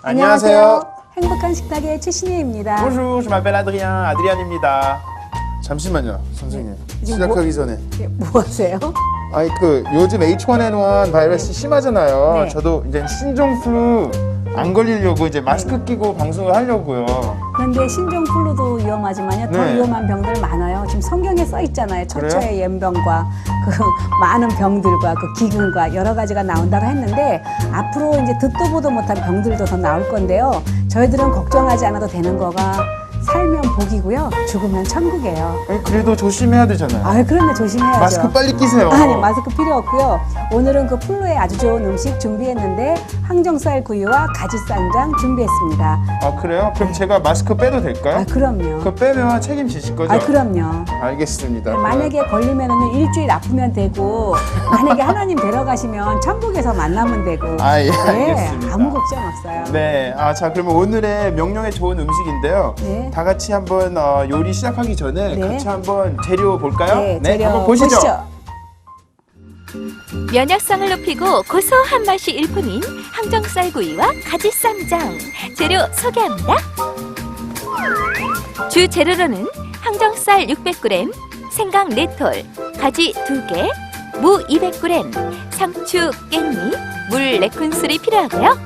안녕하세요. 행복한 식탁의 최신혜입니다. Bonjour, je m'appelle Adrien, 아드리안입니다. 잠시만요, 선생님. 시작하기 전에. 뭐 하세요? 아니 요즘 H1N1 바이러스 심하잖아요. 네. 저도 이제 신종플루 안 걸리려고 이제 마스크 끼고 방송을 하려고요. 그런데 신종플루도 위험하지만요. 더 네. 위험한 병들 많아요. 지금 성경에 써 있잖아요. 처처의 연병과 그 많은 병들과 그 기근과 여러 가지가 나온다고 했는데 앞으로 이제 듣도 보도 못한 병들도 더 나올 건데요. 저희들은 걱정하지 않아도 되는 거가 살면 복이고요. 죽으면 천국이에요. 아니, 그래도 조심해야 되잖아요. 아, 그런데 조심해야죠. 마스크 빨리 끼세요. 아니, 마스크 필요 없고요. 오늘은 그 플루에 아주 좋은 음식 준비했는데 항정살 구이와 가지쌈장 준비했습니다. 아 그래요? 그럼 제가 마스크 빼도 될까요? 아, 그럼요. 그거 빼면 책임지실 거죠? 아, 그럼요. 알겠습니다. 만약에 걸리면은 일주일 아프면 되고, 만약에 하나님 데려가시면 천국에서 만나면 되고. 아, 예, 네, 알겠습니다. 아무 걱정 없어요. 네, 자 그러면 오늘의 명령에 좋은 음식인데요. 네. 다 같이 한번 요리 시작하기 전에 네. 같이 한번 재료 볼까요? 네, 재료 한번 보시죠. 면역성을 높이고 고소한 맛이 일품인 항정살구이와 가지쌈장 재료 소개합니다. 주 재료로는 항정살 600g, 생강 4톨, 가지 2개, 무 200g, 상추, 깻잎, 물 4큰술이 필요하고요.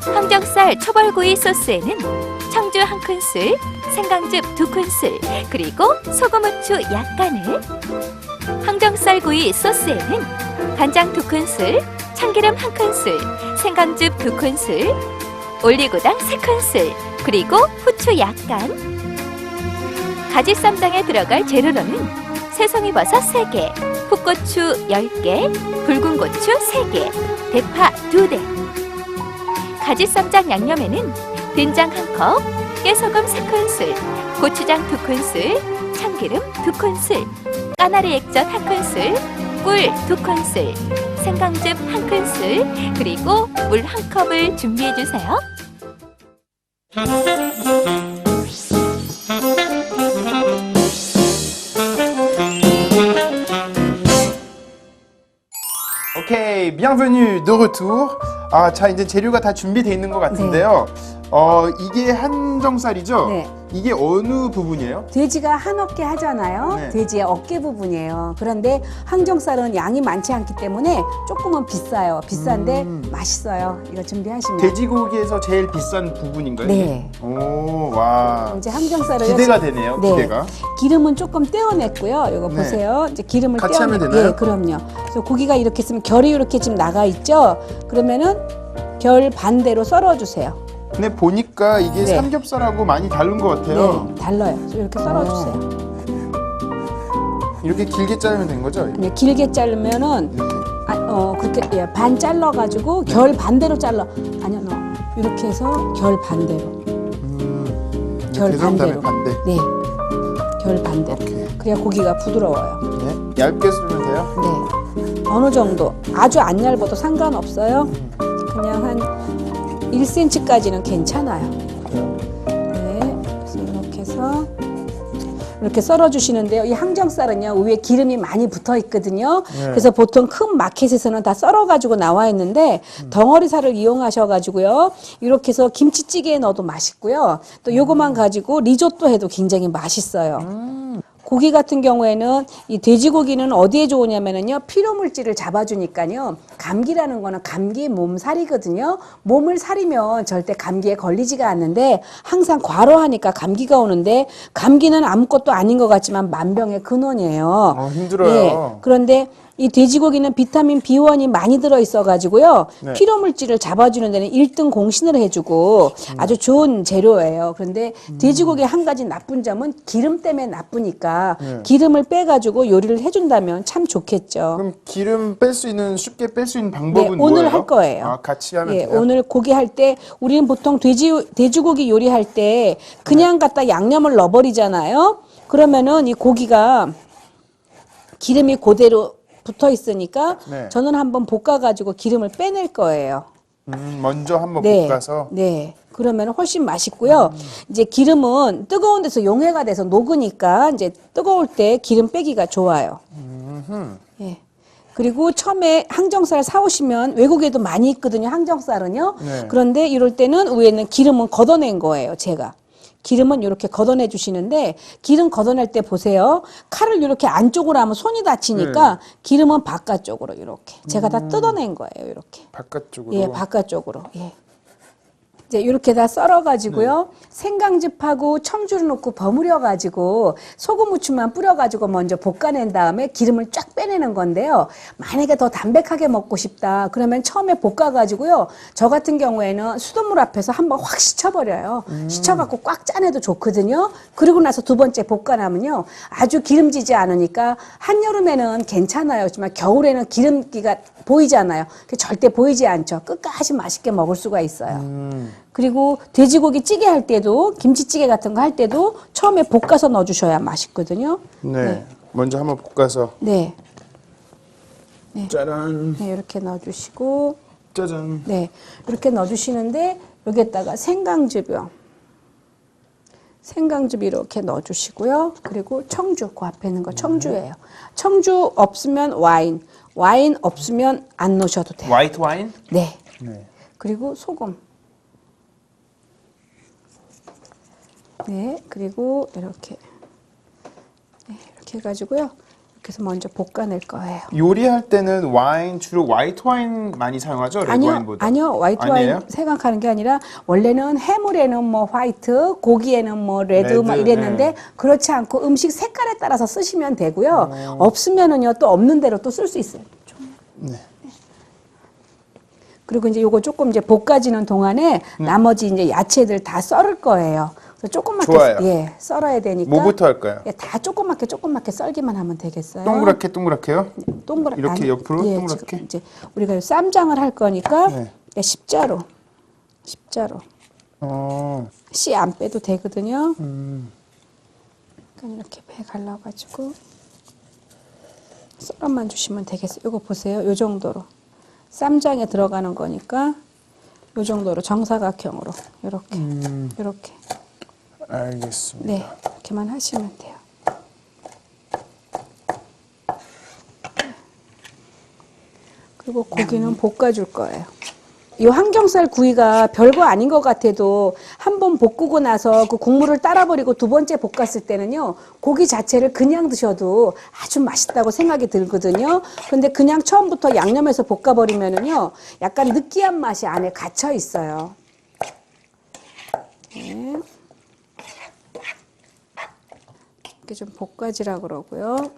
항정살 초벌구이 소스에는 청주 1큰술, 생강즙 2큰술, 그리고 소금, 후추 약간을, 항정살구이 소스에는 간장 2큰술, 참기름 1큰술, 생강즙 2큰술, 올리고당 3큰술, 그리고 후추 약간. 가지쌈장에 들어갈 재료로는 새송이버섯 3개, 풋고추 10개, 붉은 고추 3개, 대파 2대. 가지쌈장 양념에는 된장 1컵, 깨소금 3큰술, 고추장 2큰술, 참기름 2큰술, 까나리 액젓 1큰술, 꿀 2큰술, 생강즙 1큰술, 그리고 물 1컵을 준비해주세요. 오케이, bienvenue de retour. 자 이제 재료가 다 준비되어 있는 것 같은데요. 이게 한정살이죠? 네. 이게 어느 부분이에요? 돼지가 한 어깨 하잖아요. 네. 돼지의 어깨 부분이에요. 그런데 항정살은 양이 많지 않기 때문에 조금은 비싸요. 비싼데 맛있어요. 이거 준비하시면. 돼지고기에서 제일 비싼 부분인가요? 네. 오, 와. 이제 항정살을 기대가 되네요. 네. 기대가. 기름은 조금 떼어냈고요. 이거 네. 보세요. 이제 기름을 같이 하면 떼어내. 되나요? 네, 그럼요. 그래서 고기가 이렇게 있으면 결이 이렇게 지금 나가 있죠. 그러면은 결 반대로 썰어주세요. 근데 보니까 이게 네. 삼겹살하고 많이 다른 것 같아요. 네, 달라요. 그래서 이렇게 썰어주세요. 이렇게 길게 자르면 된 거죠? 그냥 길게 자르면은 이렇게. 그렇게 반 잘라가지고 결 반대로 잘라. 아니요, 이렇게 해서 결 반대로. 결 이렇게 해서 그다음에 반대로. 반대. 네, 결 반대로. 오케이. 그래야 고기가 부드러워요. 네. 얇게 썰면 돼요? 네, 어느 정도. 아주 안 얇아도 상관없어요. 그냥 한 1cm까지는 괜찮아요. 네, 그래서 이렇게 해서 이렇게 썰어주시는데요. 이 항정살은요, 위에 기름이 많이 붙어 있거든요. 네. 그래서 보통 큰 마켓에서는 다 썰어가지고 나와 있는데 덩어리 살을 이용하셔가지고요. 이렇게 해서 김치찌개에 넣어도 맛있고요. 또 요거만 가지고 리조또 해도 굉장히 맛있어요. 고기 같은 경우에는 이 돼지고기는 어디에 좋으냐면은요, 피로 물질을 잡아주니까요. 감기라는 거는 감기 몸살이거든요. 몸을 사리면 절대 감기에 걸리지가 않는데 항상 과로하니까 감기가 오는데 감기는 아무것도 아닌 것 같지만 만병의 근원이에요. 힘들어요. 예, 그런데 이 돼지고기는 비타민 B1이 많이 들어있어가지고요. 네. 피로 물질을 잡아주는 데는 1등 공신을 해주고 아주 좋은 재료예요. 그런데 돼지고기의 한 가지 나쁜 점은 기름 때문에 나쁘니까 네. 기름을 빼가지고 요리를 해준다면 참 좋겠죠. 그럼 기름 뺄 수 있는 쉽게 뺄 수 있는 방법은 네, 오늘 뭐예요? 할 거예요. 같이 하면 예, 돼요? 오늘 고기 할 때 우리는 보통 돼지고기 요리할 때 그냥 갖다 양념을 넣어버리잖아요. 그러면은 이 고기가 기름이 그대로 붙어 있으니까 네. 저는 한번 볶아가지고 기름을 빼낼 거예요. 먼저 한번 네, 볶아서. 네. 그러면 훨씬 맛있고요. 이제 기름은 뜨거운 데서 용해가 돼서 녹으니까 이제 뜨거울 때 기름 빼기가 좋아요. 예. 그리고 처음에 항정살 사오시면 외국에도 많이 있거든요. 항정살은요. 네. 그런데 이럴 때는 위에는 기름은 걷어낸 거예요. 제가. 기름은 이렇게 걷어내 주시는데 기름 걷어낼 때 보세요. 칼을 이렇게 안쪽으로 하면 손이 다치니까 기름은 바깥쪽으로 이렇게. 제가 다 뜯어낸 거예요. 이렇게. 바깥쪽으로. 예, 바깥쪽으로. 예. 이제 이렇게 다 썰어가지고요. 생강즙하고 청주를 넣고 버무려가지고 소금 후추만 뿌려가지고 먼저 볶아낸 다음에 기름을 쫙 빼내는 건데요. 만약에 더 담백하게 먹고 싶다. 그러면 처음에 볶아가지고요. 저 같은 경우에는 수돗물 앞에서 한번 확 씻어버려요. 씻어갖고 꽉 짜내도 좋거든요. 그리고 나서 두 번째 볶아나면요. 아주 기름지지 않으니까 한여름에는 괜찮아요. 하지만 겨울에는 기름기가 보이잖아요. 절대 보이지 않죠. 끝까지 맛있게 먹을 수가 있어요. 그리고 돼지고기 찌개 할 때도 김치찌개 같은 거 할 때도 처음에 볶아서 넣어주셔야 맛있거든요. 네. 먼저 한번 볶아서. 네. 짜란. 네, 이렇게 넣어주시고, 짜잔. 네, 이렇게 넣어주시는데 여기에다가 생강즙이요. 생강즙 이렇게 넣어주시고요. 그리고 청주, 그 앞에 있는 거 청주예요. 청주 없으면 와인, 와인 없으면 안 넣으셔도 돼요. 화이트 와인? 네. 네. 그리고 소금. 네, 그리고 이렇게. 네, 이렇게 해가지고요. 이렇게 해서 먼저 볶아낼 거예요. 요리할 때는 와인 주로 화이트 와인 많이 사용하죠? 레드 와인보다. 아니요, 화이트 아니에요? 와인 생각하는 게 아니라 원래는 해물에는 뭐 화이트, 고기에는 뭐 레드 막 레드, 이랬는데 네. 그렇지 않고 음식 색깔에 따라서 쓰시면 되고요. 없으면은요 또 없는 대로 또 쓸 수 있어요. 네. 그리고 이제 요거 조금 이제 볶아지는 동안에 나머지 이제 야채들 다 썰을 거예요. 그래서 조그맣게 좋아요. 예, 썰어야 되니까. 뭐부터 할까요? 예, 다 조그맣게 썰기만 하면 되겠어요. 동그랗게요? 이렇게 아니, 옆으로 예, 동그랗게? 지금 이제 우리가 쌈장을 할 거니까 네. 예, 십자로 어. 씨 안 빼도 되거든요. 그러니까 이렇게 배 갈라가지고 썰어만 주시면 되겠어요. 이거 보세요. 요 정도로 쌈장에 들어가는 거니까 요 정도로 정사각형으로 이렇게 이렇게. 알겠습니다. 네, 이렇게만 하시면 돼요. 그리고 고기는 볶아줄 거예요. 이 항정살 구이가 별거 아닌 것 같아도 한 번 볶고 나서 그 국물을 따라버리고 두 번째 볶았을 때는요, 고기 자체를 그냥 드셔도 아주 맛있다고 생각이 들거든요. 그런데 그냥 처음부터 양념해서 볶아버리면은요, 약간 느끼한 맛이 안에 갇혀 있어요. 네. 이렇게 좀 볶아지라 그러고요.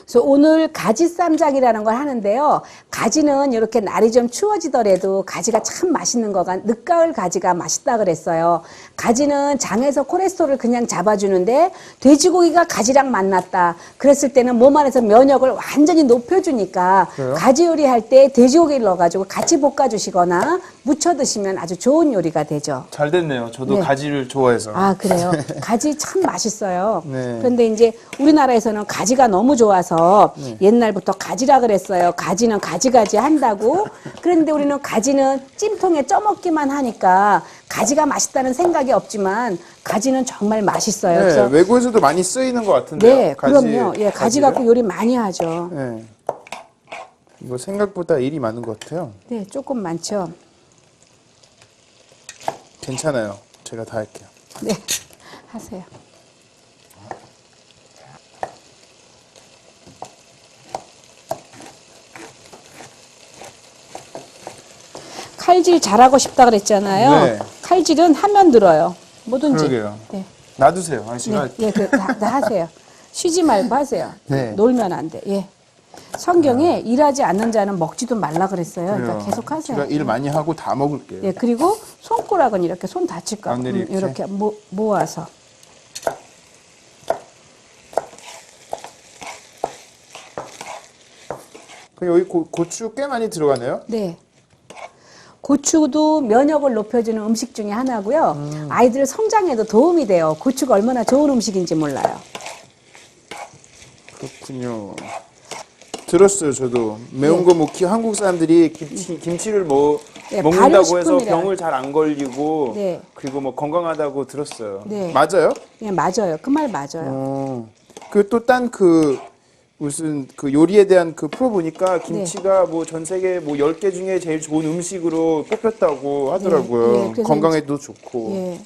그래서 오늘 가지 쌈장이라는 걸 하는데요. 가지는 이렇게 날이 좀 추워지더라도 가지가 참 맛있는 거가 늦가을 가지가 맛있다 그랬어요. 가지는 장에서 콜레스테롤을 그냥 잡아주는데 돼지고기가 가지랑 만났다. 그랬을 때는 몸 안에서 면역을 완전히 높여주니까 그래요? 가지 요리할 때 돼지고기를 넣어가지고 같이 볶아주시거나 무쳐 드시면 아주 좋은 요리가 되죠. 잘 됐네요. 저도 네. 가지를 좋아해서. 아, 그래요? 가지 참 맛있어요. 네. 그런데 이제 우리나라에서는 가지가 너무 좋아서 옛날부터 가지라 그랬어요. 가지는 가지가지 한다고. 그런데 우리는 가지는 찜통에 쪄먹기만 하니까 가지가 맛있다는 생각이 없지만 가지는 정말 맛있어요. 네, 그래서 외국에서도 많이 쓰이는 것 같은데요. 네, 그럼요. 예, 가지 가지를? 갖고 요리 많이 하죠. 네. 이거 생각보다 일이 많은 것 같아요. 네, 조금 많죠. 괜찮아요. 제가 다 할게요. 네, 하세요. 칼질 잘하고 싶다 그랬잖아요. 네. 칼질은 하면 들어요. 뭐든지. 그러게요. 네, 놔두세요. 아니, 제가 네, 예, 다 하세요. 쉬지 말고 하세요. 네. 놀면 안 돼. 예. 성경에 일하지 않는 자는 먹지도 말라 그랬어요. 그러니까 그래요. 계속 하세요. 제가 일 많이 하고 다 먹을게요. 예, 그리고 손가락은 이렇게 손 다칠까 봐 마늘이 이렇게? 이렇게 모아서. 그럼 여기 고추 꽤 많이 들어가네요. 네. 고추도 면역을 높여주는 음식 중에 하나고요. 아이들 성장에도 도움이 돼요. 고추가 얼마나 좋은 음식인지 몰라요. 그렇군요. 들었어요, 저도. 매운 거 먹기 한국 사람들이 김치를 네, 먹는다고 해서 발효식품이라. 병을 잘 안 걸리고 네. 그리고 뭐 건강하다고 들었어요. 네. 맞아요? 예, 맞아요. 그 말 맞아요. 그 또 딴 무슨 그 요리에 대한 그 프로 보니까 김치가 뭐 전 세계 뭐 10개 중에 제일 좋은 음식으로 뽑혔다고 하더라고요. 예, 그래서 건강에도 좋고. 예.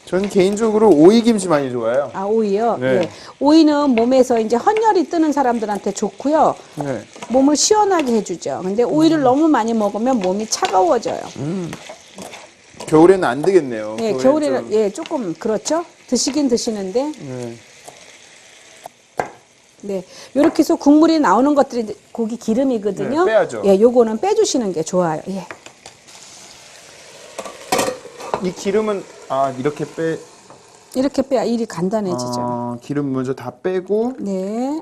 전 개인적으로 오이김치 많이 좋아해요. 아, 오이요? 네. 예. 오이는 몸에서 이제 헌혈이 뜨는 사람들한테 좋고요. 네. 몸을 시원하게 해주죠. 근데 오이를 너무 많이 먹으면 몸이 차가워져요. 겨울에는 안 되겠네요. 예, 그거에 겨울에는 좀- 예, 조금 그렇죠. 드시긴 드시는데 네. 네, 이렇게 해서 국물이 나오는 것들이 고기 기름이거든요. 네, 빼야죠. 예, 요거는 빼주시는 게 좋아요. 예, 이 기름은 이렇게 이렇게 빼야 일이 간단해지죠. 기름 먼저 다 빼고 네.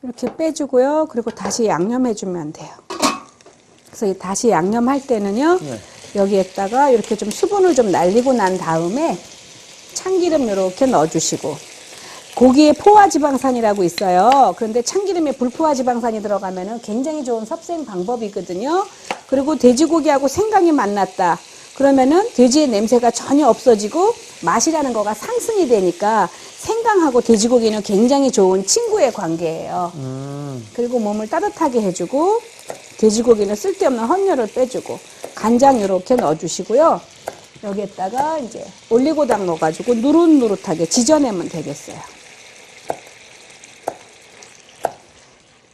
이렇게 빼주고요. 그리고 다시 양념해주면 돼요. 그래서 이 다시 양념할 때는요. 네. 여기에다가 이렇게 좀 수분을 좀 날리고 난 다음에 참기름 이렇게 넣어주시고 고기에 포화지방산이라고 있어요. 그런데 참기름에 불포화지방산이 들어가면은 굉장히 좋은 섭생 방법이거든요. 그리고 돼지고기하고 생강이 만났다. 그러면은 돼지의 냄새가 전혀 없어지고 맛이라는 거가 상승이 되니까 생강하고 돼지고기는 굉장히 좋은 친구의 관계예요. 그리고 몸을 따뜻하게 해주고 돼지고기는 쓸데없는 헌혈을 빼주고 간장 이렇게 넣어주시고요. 여기에다가 이제 올리고당 넣어가지고 누릇누릇하게 지져내면 되겠어요.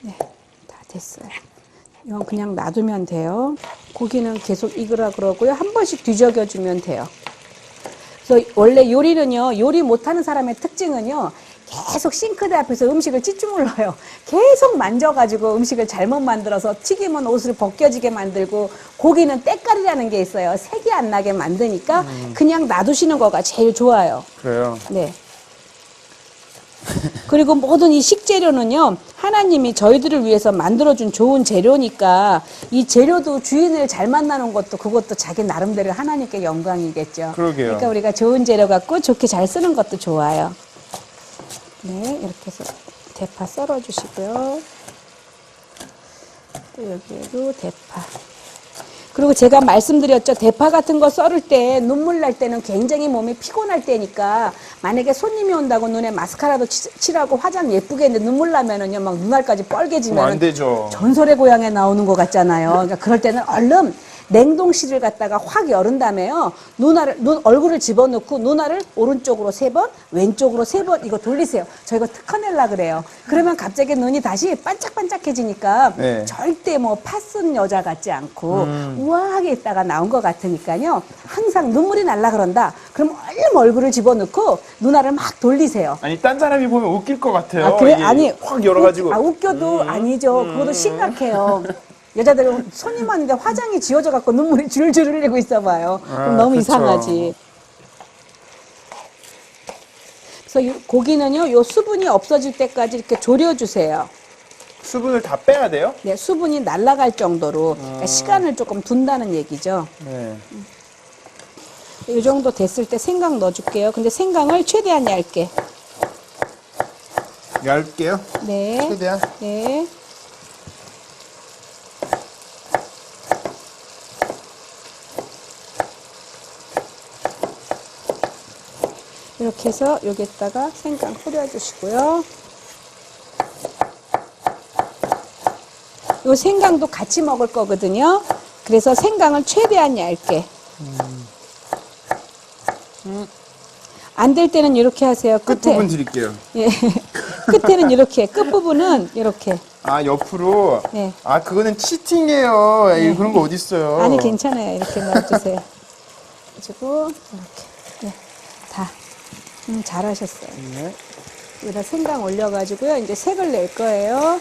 네, 다 됐어요. 이건 그냥 놔두면 돼요. 고기는 계속 익으라 그러고요. 한 번씩 뒤적여주면 돼요. 그래서 원래 요리는요, 요리 못하는 사람의 특징은요, 계속 싱크대 앞에서 음식을 찌쭈물러요. 계속 만져가지고 음식을 잘못 만들어서 튀김은 옷을 벗겨지게 만들고 고기는 때깔이라는 게 있어요. 색이 안 나게 만드니까 그냥 놔두시는 거가 제일 좋아요. 그래요. 네. 그리고 모든 이 식재료는요, 하나님이 저희들을 위해서 만들어준 좋은 재료니까 이 재료도 주인을 잘 만나는 것도 그것도 자기 나름대로 하나님께 영광이겠죠. 그러게요. 그러니까 우리가 좋은 재료 갖고 좋게 잘 쓰는 것도 좋아요. 네, 이렇게 해서 대파 썰어주시고요. 또 여기에도 대파. 그리고 제가 말씀드렸죠. 대파 같은 거 썰을 때 눈물 날 때는 굉장히 몸이 피곤할 때니까 만약에 손님이 온다고 눈에 마스카라도 칠하고 화장 예쁘게 했는데 눈물 나면은요 막 눈알까지 그럼 안 뻘개지면 되죠. 전설의 고향에 나오는 것 같잖아요. 그러니까 그럴 때는 얼른 냉동실을 갖다가 확 열은 다음에요. 얼굴을 집어넣고 눈알을 오른쪽으로 3번, 왼쪽으로 3번 이거 돌리세요. 저 이거 특허낼라 그래요. 그러면 갑자기 눈이 다시 반짝반짝해지니까 네. 절대 뭐 팥쓴 여자 같지 않고 우아하게 있다가 나온 것 같으니까요. 항상 눈물이 날라 그런다. 그럼 얼른 얼굴을 집어넣고 눈알을 막 돌리세요. 아니 딴 사람이 보면 웃길 것 같아요. 아, 그래? 이게 아니. 확 열어가지고. 웃겨도 아니죠. 그것도 심각해요. 여자들은 손님 왔는데 화장이 지워져 갖고 눈물이 줄줄 흘리고 있어 봐요. 그럼 너무 그쵸. 이상하지. 그래서 고기는요, 요 수분이 없어질 때까지 이렇게 졸여주세요. 수분을 다 빼야 돼요? 네, 수분이 날아갈 정도로 그러니까 시간을 조금 둔다는 얘기죠. 네. 이 정도 됐을 때 생강 넣어줄게요. 근데 생강을 최대한 얇게. 얇게요? 네. 최대한. 네. 이렇게 해서 여기에다가 생강 뿌려주시고요. 이 생강도 같이 먹을 거거든요. 그래서 생강을 최대한 얇게. 안 될 때는 이렇게 하세요. 끝에. 끝부분 드릴게요. 예. 끝에는 이렇게, 끝부분은 이렇게. 아, 옆으로? 네. 아, 그거는 치팅이에요. 에이, 그런 거 어딨어요. 아니, 괜찮아요. 이렇게 넣어주세요. 그리고 이렇게. 네. 다. 잘하셨어요. 네. 여기다 생강 올려가지고요. 이제 색을 낼 거예요.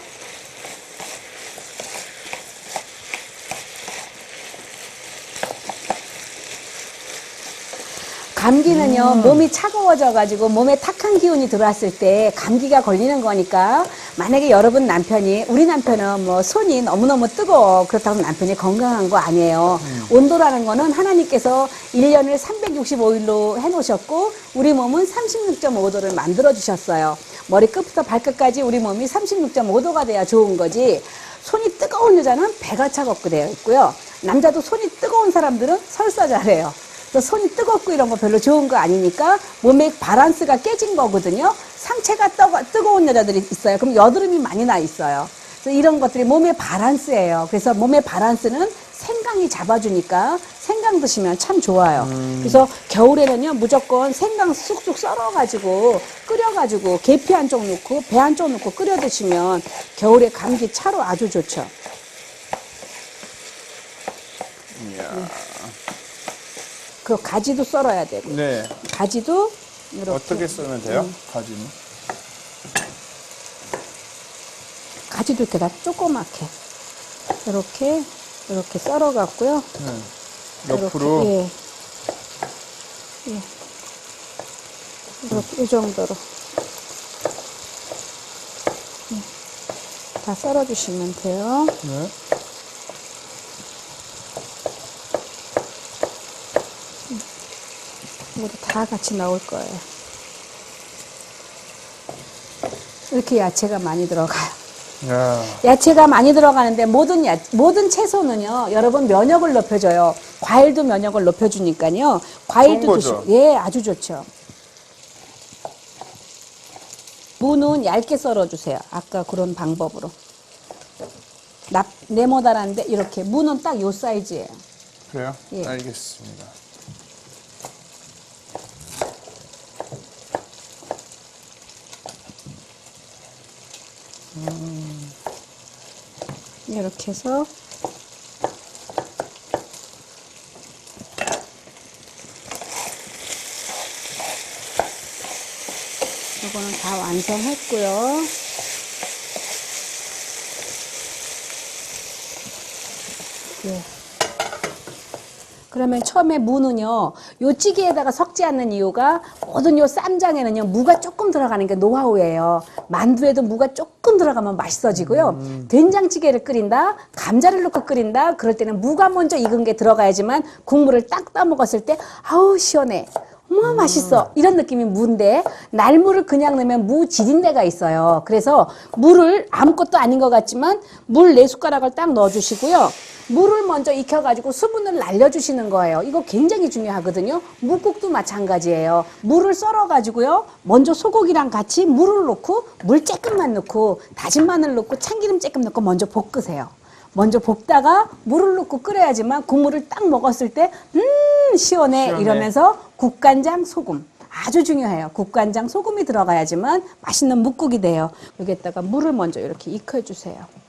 감기는요, 몸이 차가워져가지고 몸에 탁한 기운이 들어왔을 때 감기가 걸리는 거니까 만약에 여러분 남편이, 우리 남편은 뭐 손이 너무너무 뜨거워. 그렇다고 남편이 건강한 거 아니에요. 온도라는 거는 하나님께서 1년을 365일로 해놓으셨고 우리 몸은 36.5도를 만들어주셨어요. 머리끝부터 발끝까지 우리 몸이 36.5도가 돼야 좋은 거지. 손이 뜨거운 여자는 배가 차갑게 되어 있고요. 남자도 손이 뜨거운 사람들은 설사 잘해요. 그래서 손이 뜨겁고 이런 거 별로 좋은 거 아니니까 몸의 밸런스가 깨진 거거든요. 상체가 뜨거운 여자들이 있어요. 그럼 여드름이 많이 나 있어요. 그래서 이런 것들이 몸의 밸런스예요. 그래서 몸의 밸런스는 생강이 잡아주니까 생강 드시면 참 좋아요. 그래서 겨울에는요 무조건 생강 쑥쑥 썰어가지고 끓여가지고 계피 한쪽 넣고 배 한쪽 넣고 끓여 드시면 겨울에 감기 차로 아주 좋죠. 이야. 그 가지도 썰어야 되고 네. 가지도 이렇게 어떻게 쓰면 돼요? 가지는? 가지도 이렇게 다 조그맣게 이렇게 썰어 갖고요. 옆으로. 예. 예. 이렇게 이 정도로 다 썰어 주시면 돼요. 네. 이것도 다 같이 넣을 거예요. 이렇게 야채가 많이 들어가요. 야. 야채가 많이 들어가는데 모든 채소는요, 여러분 면역을 높여줘요. 과일도 면역을 높여주니까요. 과일도 좋은 드시고, 거죠? 예, 아주 좋죠. 무는 얇게 썰어주세요. 아까 그런 방법으로. 네모다란데 이렇게 무는 딱 요 사이즈예요. 그래요? 예. 알겠습니다. 이렇게 해서 이거는 다 완성했고요. 예. 그러면 처음에 무는요, 요 찌개에다가 섞지 않는 이유가 모든 요 쌈장에는요, 무가 조금 들어가는 게 노하우예요. 만두에도 무가 조금 들어가면 맛있어지고요. 된장찌개를 끓인다, 감자를 넣고 끓인다, 그럴 때는 무가 먼저 익은 게 들어가야지만 국물을 딱 떠먹었을 때, 아우, 시원해. 어머, 맛있어. 이런 느낌이 무인데, 날무를 그냥 넣으면 무 지린내가 있어요. 그래서 물을 아무것도 아닌 것 같지만, 물 4숟가락을 딱 넣어주시고요. 물을 먼저 익혀가지고 수분을 날려주시는 거예요. 이거 굉장히 중요하거든요. 묵국도 마찬가지예요. 물을 썰어가지고요. 먼저 소고기랑 같이 물을 넣고 물 조금만 넣고 다진 마늘 넣고 참기름 조금 넣고 먼저 볶으세요. 먼저 볶다가 물을 넣고 끓여야지만 국물을 딱 먹었을 때 시원해 이러면서 국간장, 소금. 아주 중요해요. 국간장, 소금이 들어가야지만 맛있는 묵국이 돼요. 여기에다가 물을 먼저 이렇게 익혀주세요.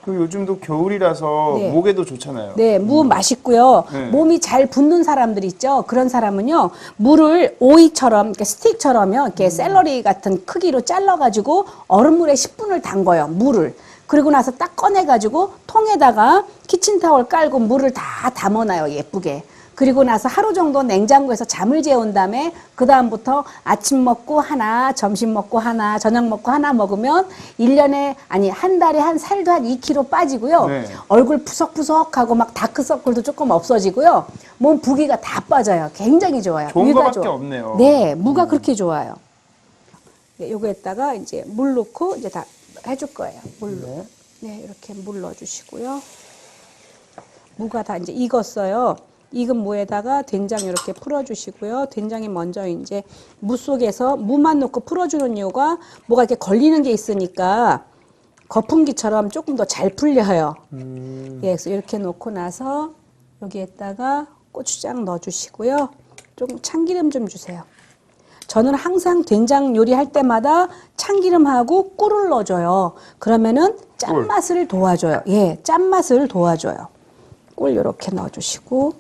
그 요즘도 겨울이라서 네. 목에도 좋잖아요. 네, 무 맛있고요. 네. 몸이 잘 붓는 사람들 있죠. 그런 사람은요, 무를 오이처럼, 이렇게 스틱처럼요, 이렇게 샐러리 같은 크기로 잘라가지고 얼음물에 10분을 담궈요. 무를. 그리고 나서 딱 꺼내가지고 통에다가 키친타월 깔고 물을 다 담아놔요. 예쁘게. 그리고 나서 하루 정도 냉장고에서 잠을 재운 다음에 그 다음부터 아침 먹고 하나, 점심 먹고 하나, 저녁 먹고 하나 먹으면 한 달에 한 살도 한 2kg 빠지고요. 네. 얼굴 푸석푸석하고 막 다크서클도 조금 없어지고요. 몸 부기가 다 빠져요. 굉장히 좋아요. 좋은 무가 거밖에 좋아. 없네요. 네, 무가 그렇게 좋아요. 네, 요거에다가 이제 물 넣고 이제 다 해줄 거예요. 물로. 네, 이렇게 물 넣어주시고요. 무가 다 이제 익었어요. 익은 무에다가 된장 이렇게 풀어주시고요. 된장이 먼저 이제 무 속에서 무만 넣고 풀어주는 이유가 뭐가 이렇게 걸리는 게 있으니까 거품기처럼 조금 더 잘 풀려요. 예, 그래서 이렇게 놓고 나서 여기에다가 고추장 넣어주시고요. 조금 참기름 좀 주세요. 저는 항상 된장 요리할 때마다 참기름하고 꿀을 넣어줘요. 그러면은 짠맛을 도와줘요. 예, 짠맛을 도와줘요. 꿀 이렇게 넣어주시고,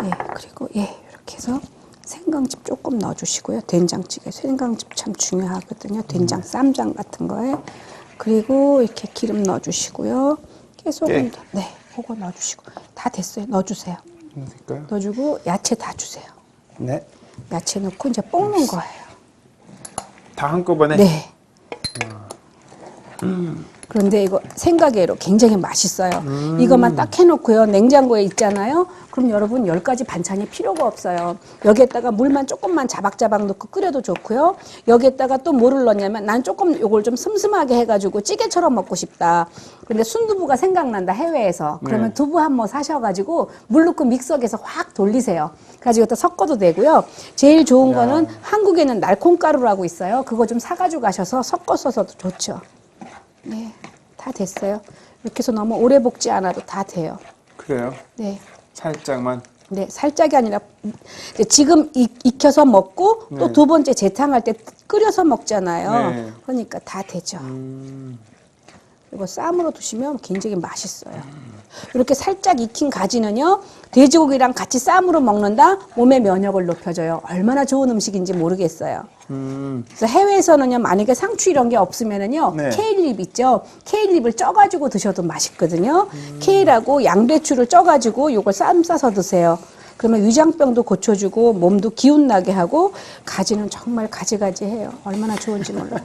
예, 그리고 이렇게 해서 생강즙 조금 넣어주시고요. 된장찌개 생강즙 참 중요하거든요. 된장 쌈장 같은 거에. 그리고 이렇게 기름 넣어주시고요. 깨소금, 네, 그거 넣어주시고 다 됐어요. 넣어주세요. 그러니까요. 넣어주고 야채 다 주세요. 네. 야채 넣고 이제 볶는 거예요. 다 한꺼번에? 네. 그런데 이거 생각외로 굉장히 맛있어요. 이것만 딱 해놓고요. 냉장고에 있잖아요. 그럼 여러분 10가지 반찬이 필요가 없어요. 여기에다가 물만 조금만 자박자박 넣고 끓여도 좋고요. 여기에다가 또 뭐를 넣냐면 난 조금 요걸 좀 슴슴하게 해가지고 찌개처럼 먹고 싶다. 근데 순두부가 생각난다 해외에서. 그러면 네. 두부 한 모 사셔가지고 물 넣고 믹서기에서 확 돌리세요. 가지고 또 섞어도 되고요. 제일 좋은 거는 한국에는 날콩가루라고 있어요. 그거 좀 사가지고 가셔서 섞어 써서도 좋죠. 네, 다 됐어요. 이렇게 해서 너무 오래 볶지 않아도 다 돼요. 그래요? 네. 살짝만. 네, 살짝이 아니라 이제 지금 익혀서 먹고 또 네. 두 번째 재탕할 때 끓여서 먹잖아요. 네. 그러니까 다 되죠. 이거 쌈으로 드시면 굉장히 맛있어요. 이렇게 살짝 익힌 가지는요, 돼지고기랑 같이 쌈으로 먹는다, 몸의 면역을 높여줘요. 얼마나 좋은 음식인지 모르겠어요. 그래서 해외에서는요, 만약에 상추 이런 게 없으면은요, 네. 케일잎 있죠? 케일잎을 쪄가지고 드셔도 맛있거든요. 케일하고 양배추를 쪄가지고 요걸 쌈 싸서 드세요. 그러면 위장병도 고쳐주고 몸도 기운 나게 하고 가지는 정말 가지가지해요. 얼마나 좋은지 몰라요.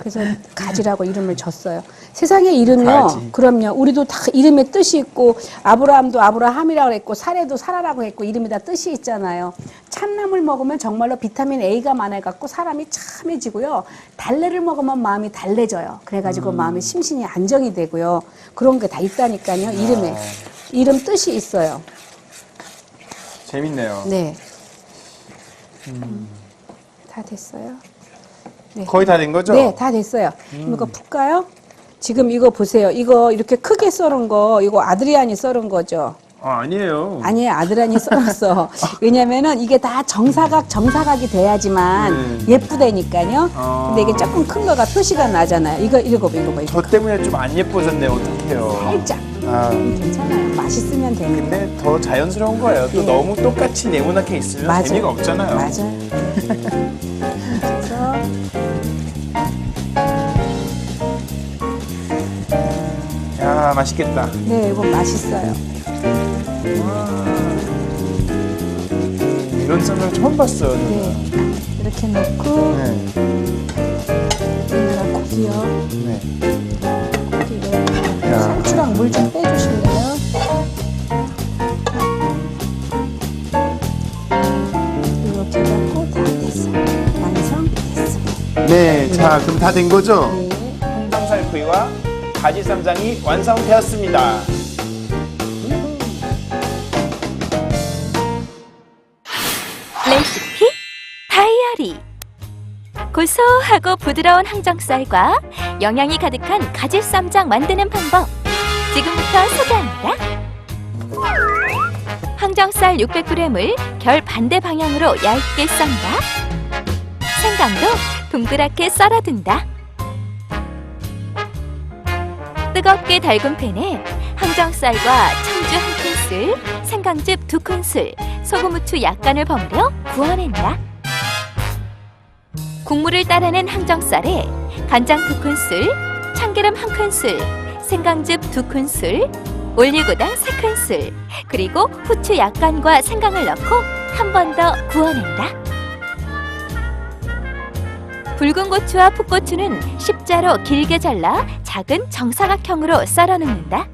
그래서 가지라고 이름을 줬어요. 세상의 이름이요. 가지. 그럼요. 우리도 다 이름에 뜻이 있고 아브라함도 아브라함이라고 했고 사례도 사라라고 했고 이름이 다 뜻이 있잖아요. 참나물 먹으면 정말로 비타민 A가 많아갖고 사람이 참해지고요. 달래를 먹으면 마음이 달래져요. 그래가지고 마음이 심신이 안정이 되고요. 그런 게 다 있다니까요. 이름에. 이름 뜻이 있어요. 재밌네요. 네. 다 됐어요. 네. 거의 다 된 거죠? 네, 다 됐어요. 그럼 이거 푼까요? 지금 이거 보세요. 이거 이렇게 크게 썰은 거, 이거 아드리안이 썰은 거죠? 아니에요. 아니에요. 아드리안이 썰었어. 왜냐면은 이게 다 정사각이 돼야지만 예쁘다니까요. 근데 이게 조금 큰 거가 표시가 나잖아요. 이거 봐. 저 때문에 좀 안 예뻐졌네요. 어떡해요. 살짝. 아, 괜찮아요. 맛있으면 되는데. 근데 더 자연스러운 거예요. 또 네. 너무 똑같이 네모나게 있으면 맞아요. 재미가 없잖아요. 맞아요. 그래서 야, 맛있겠다. 네, 이거 맛있어요. 이런 쌈장 처음 봤어요. 저는. 네, 이렇게 넣고 네. 우리나라 고기요. 네. 고기를 야. 상추랑 물 좀 빼주실래요? 이렇게 해갖고 다 됐어. 완성됐어. 네, 자, 그럼 다 된 거죠? 네. 항정살구이와 가지 쌈장이 완성되었습니다. 레시피 다이어리. 고소하고 부드러운 항정살과 영양이 가득한 가지 쌈장 만드는 방법 지금부터 소개합니다. 항정살 600g을 결 반대 방향으로 얇게 썬다. 생강도 동그랗게 썰어둔다. 뜨겁게 달군 팬에 항정살과 청주 1큰술, 생강즙 2큰술, 소금, 후추 약간을 버무려 구워낸다. 국물을 따르는 항정살에 간장 2큰술, 참기름 1큰술, 생강즙 2큰술, 올리고당 3큰술, 그리고 후추 약간과 생강을 넣고 한 번 더 구워낸다. 붉은 고추와 풋고추는 십자로 길게 잘라 작은 정사각형으로 썰어 넣는다.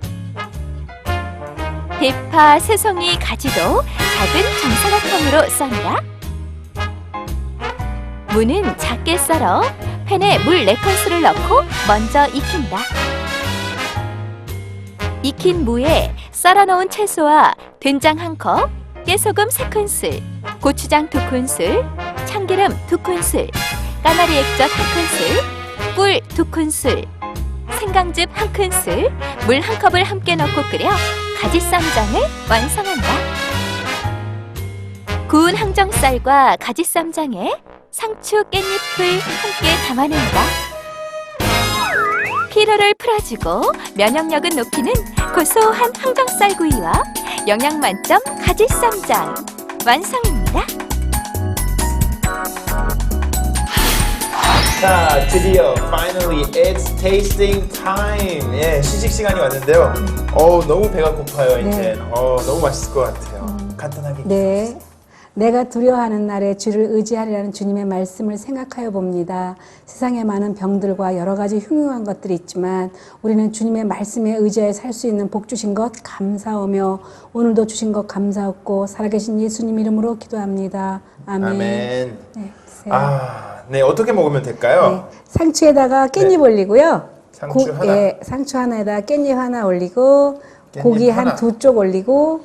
대파, 새송이, 가지도 작은 정사각형으로 썬다. 무는 작게 썰어 팬에 물 4큰술을 넣고 먼저 익힌다. 익힌 무에 썰어 놓은 채소와 된장 1컵, 깨소금 3큰술, 고추장 2큰술, 참기름 2큰술, 까나리 액젓 1큰술, 꿀 2큰술, 생강즙 1큰술, 물 1컵을 함께 넣고 끓여 가지 쌈장을 완성한다. 구운 항정살과 가지 쌈장에 상추, 깻잎을 함께 담아낸다. 피로를 풀어주고 면역력은 높이는 고소한 항정살구이와 영양 만점 가지 쌈장 완성입니다. 자, 드디어 finally it's tasting time. 예, 시식 시간이 왔는데요. 너무 배가 고파요, 이제. 네. 너무 맛있을 것 같아요. 간단하게. 네. 내가 두려워하는 날에 주를 의지하리라는 주님의 말씀을 생각하여 봅니다. 세상에 많은 병들과 여러 가지 흉흉한 것들이 있지만 우리는 주님의 말씀에 의지하여 살 수 있는 복 주신 것 감사하며 오늘도 주신 것 감사하고 살아계신 예수님 이름으로 기도합니다. 아멘. 아멘. 네, 드세요. 네, 어떻게 먹으면 될까요? 네, 상추에다가 깻잎 올리고요. 상추 하나. 예, 상추 하나에다 깻잎 하나 올리고 깻잎 고기 하나. 한 2쪽 올리고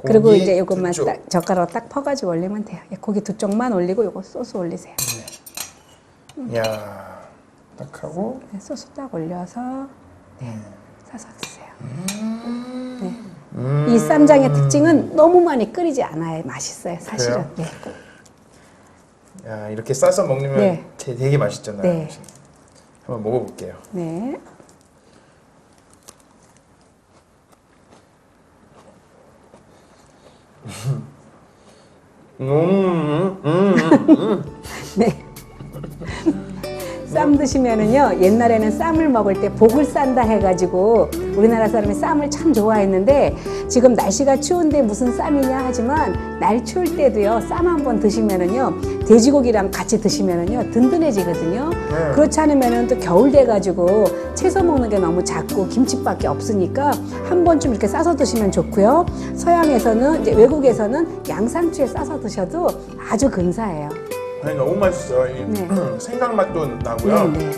그리고 고기 이제 요것만 두 쪽. 딱 젓가락으로 딱 퍼가지고 올리면 돼요. 예, 고기 2쪽만 올리고 요거 소스 올리세요. 이야, 딱 하고. 네, 소스 딱 올려서 싸서 드세요. 네. 이 쌈장의 특징은 너무 많이 끓이지 않아야 맛있어요. 사실은. 그래요? 네. 야, 이렇게 싸서 먹으면 네. 되게 맛있잖아요. 네. 한번 먹어볼게요. 네. 네. 쌈 드시면은요, 옛날에는 쌈을 먹을 때 복을 싼다 해가지고 우리나라 사람이 쌈을 참 좋아했는데 지금 날씨가 추운데 무슨 쌈이냐 하지만 날 추울 때도요, 쌈 한번 드시면은요, 돼지고기랑 같이 드시면은요, 든든해지거든요. 그렇지 않으면은 또 겨울 돼가지고 채소 먹는 게 너무 작고 김치밖에 없으니까 한 번쯤 이렇게 싸서 드시면 좋고요. 서양에서는, 이제 외국에서는 양상추에 싸서 드셔도 아주 근사해요. 아니, 너무 맛있어요. 이 네. 생강 맛도 나고요. 네, 네.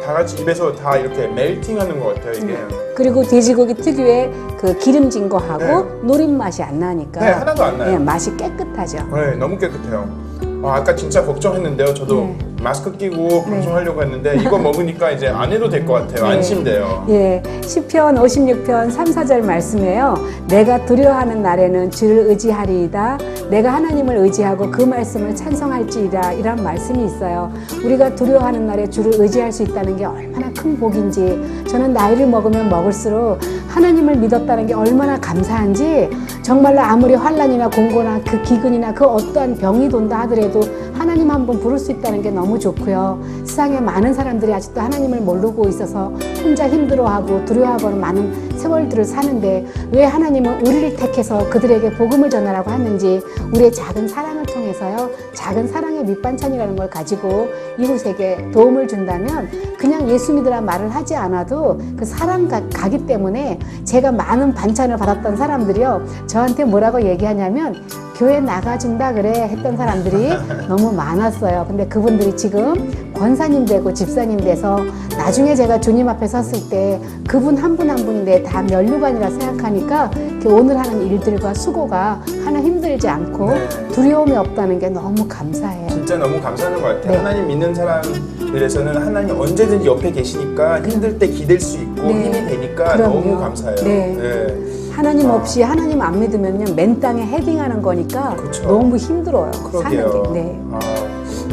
다 같이 입에서 다 이렇게 멜팅하는 것 같아요, 이게. 그리고 돼지고기 특유의 그 기름진 거하고 네. 노린 맛이 안 나니까 네, 하나도 안 나요. 네, 맛이 깨끗하죠. 네, 너무 깨끗해요. 아까 진짜 걱정했는데요. 저도 네. 마스크 끼고 방송하려고 했는데 이거 먹으니까 이제 안 해도 될 것 같아요. 네. 안심돼요. 예, 시편 56편 3, 4절 말씀이에요. 내가 두려워하는 날에는 주를 의지하리이다. 내가 하나님을 의지하고 그 말씀을 찬송할지이다. 이런 말씀이 있어요. 우리가 두려워하는 날에 주를 의지할 수 있다는 게 얼마나 큰 복인지, 저는 나이를 먹으면 먹을수록 하나님을 믿었다는 게 얼마나 감사한지, 정말로 아무리 환난이나 공고나 그 기근이나 그 어떠한 병이 돈다 하더라도 하나님 한번 부를 수 있다는 게 너무 좋고요. 세상에 많은 사람들이 아직도 하나님을 모르고 있어서 혼자 힘들어하고 두려워하고는 많은 세월들을 사는데 왜 하나님은 우리를 택해서 그들에게 복음을 전하라고 하는지, 우리의 작은 사랑을 통해서요, 작은 사랑의 밑반찬이라는 걸 가지고 이웃에게 도움을 준다면 그냥 예수 믿으라 말을 하지 않아도 그 사랑 가기 때문에, 제가 많은 반찬을 받았던 사람들이요, 저한테 뭐라고 얘기하냐면 교회 나가준다 그래 했던 사람들이 너무 많았어요. 근데 그분들이 지금 권사님 되고 집사님 돼서 나중에 제가 주님 앞에 섰을 때 그분 한 분 한 분인데 다 면류관이라 생각하니까 오늘 하는 일들과 수고가 하나 힘들지 않고 네. 두려움이 없다는 게 너무 감사해요. 진짜 너무 감사한 것 같아요. 네. 하나님 믿는 사람들에서는 하나님 언제든지 옆에 계시니까 힘들 때 기댈 수 있고 네. 힘이 되니까 그럼요. 너무 감사해요. 네. 네. 하나님 없이 하나님 안 믿으면요, 맨 땅에 헤딩하는 거니까 그쵸. 너무 힘들어요. 그러게요. 사는 게. 네.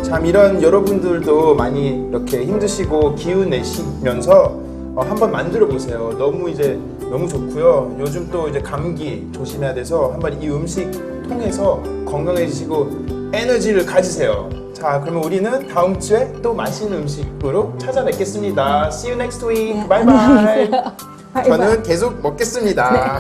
참 이런 여러분들도 많이 이렇게 힘드시고 기운 내시면서 한번 만들어 보세요. 너무 좋고요. 요즘 또 이제 감기 조심해야 돼서 한번 이 음식 통해서 건강해지시고 에너지를 가지세요. 자, 그러면 우리는 다음 주에 또 맛있는 음식으로 찾아뵙겠습니다. See you next week. 네, 바이바이. 안녕히 계세요. 저는 계속 먹겠습니다.